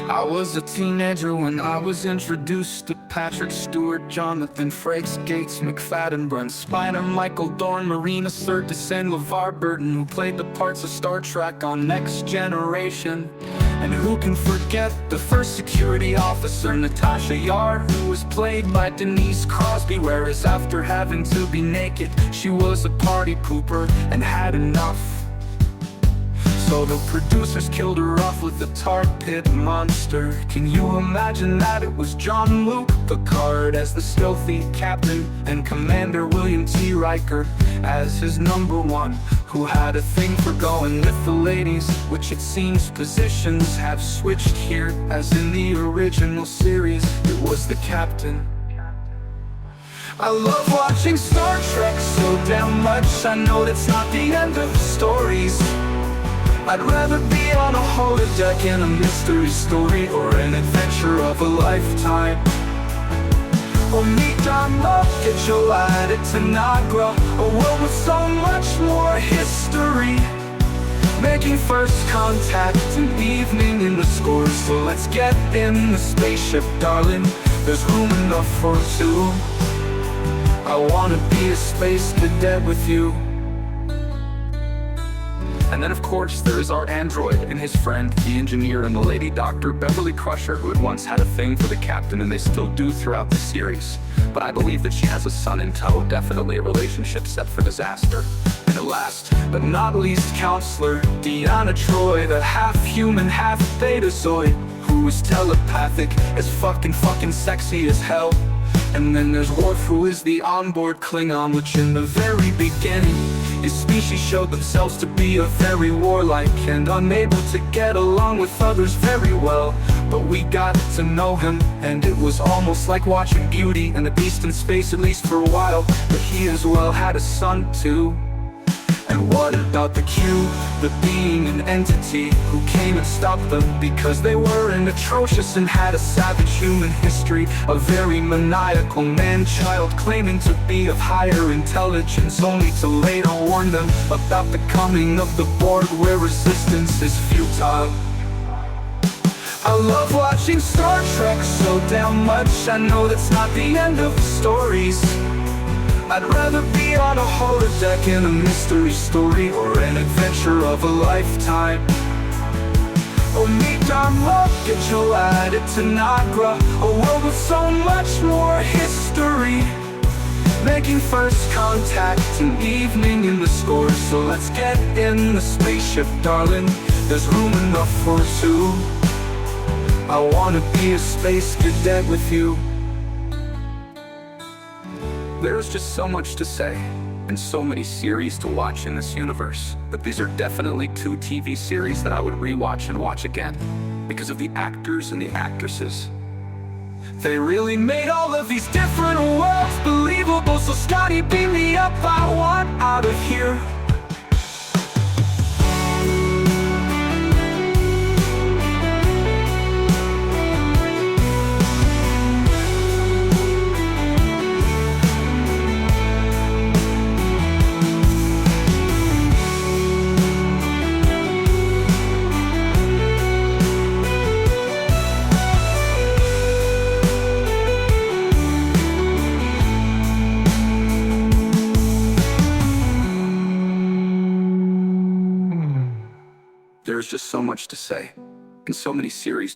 I was a teenager when I was introduced to Patrick Stewart, Jonathan Frakes, Gates, McFadden, Brent Spiner, Michael Dorn, Marina Sirtis, and LeVar Burton, who played the parts of Star Trek on Next Generation. And who can forget the first security officer, Natasha Yar, who was played by Denise Crosby, whereas after having to be naked, she was a party pooper and had enough. So the producers killed her off with the tar pit monster. Can you imagine that? It was Jean-Luc Picard as the stealthy captain, and Commander William T. Riker as his number one, who had a thing for going with the ladies, which it seems positions have switched here. As in the original series, it was the captain. I love watching Star Trek so damn much. I know that's not the end of the stories. I'd rather be on a holodeck in a mystery story, or an adventure of a lifetime. Or meet Don Love, get Joel to Tanagra, a world with so much more history. Making first contact, an evening in the scores. So let's get in the spaceship, darling, there's room enough for two. I wanna be a space cadet with you. And then of course there is our android and his friend, the engineer, and the lady doctor, Beverly Crusher, who had once had a thing for the captain, and they still do throughout the series. But I believe that she has a son in tow, definitely a relationship set for disaster. And at last, but not least, Counselor Deanna Troi, the half-human, half-betazoid, who is telepathic as fucking sexy as hell. And then there's Worf, who is the onboard Klingon, which in the very beginning, his species showed themselves to be very warlike and unable to get along with others very well. But we got to know him, and it was almost like watching Beauty and the Beast in space, at least for a while. But he as well had a son too. And what about the Q, the being, an entity who came and stopped them because they were atrocious and had a savage human history? A very maniacal man-child claiming to be of higher intelligence, only to later warn them about the coming of the Borg, where resistance is futile. I love watching Star Trek so damn much. I know that's not the end of the stories. I'd rather be on a holodeck in a mystery story, or an adventure of a lifetime. Or meet Don Love, get Joel to Tanagra, a world with so much more history. Making first contact, an evening in the scores. So let's get in the spaceship, darling, there's room enough for two. I wanna be a space cadet with you. There's just so much to say, and so many series to watch in this universe, but these are definitely two TV series that I would rewatch and watch again, because of the actors and the actresses. They really made all of these different worlds believable. So Scotty, beam me up, I want out of here. There's just so much to say, and so many series